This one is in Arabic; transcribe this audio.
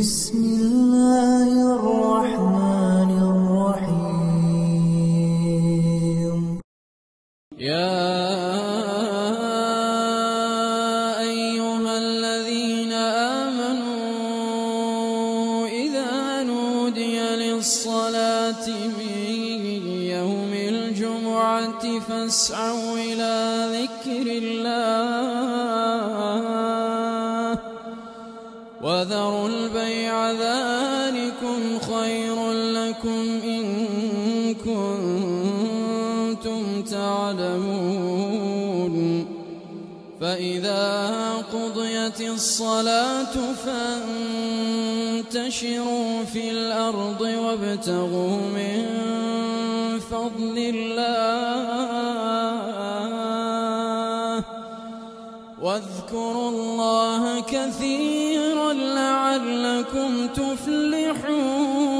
بسم الله الرحمن الرحيم يا أيها الذين آمنوا إذا نودي للصلاة من يوم الجمعة فاسعوا إلى ذكر الله وذروا البيع ذلكم خير لكم إن كنتم تعلمون فإذا قضيت الصلاة فانتشروا في الأرض وابتغوا من فضل الله واذكروا الله كثيرا لعلكم تفلحون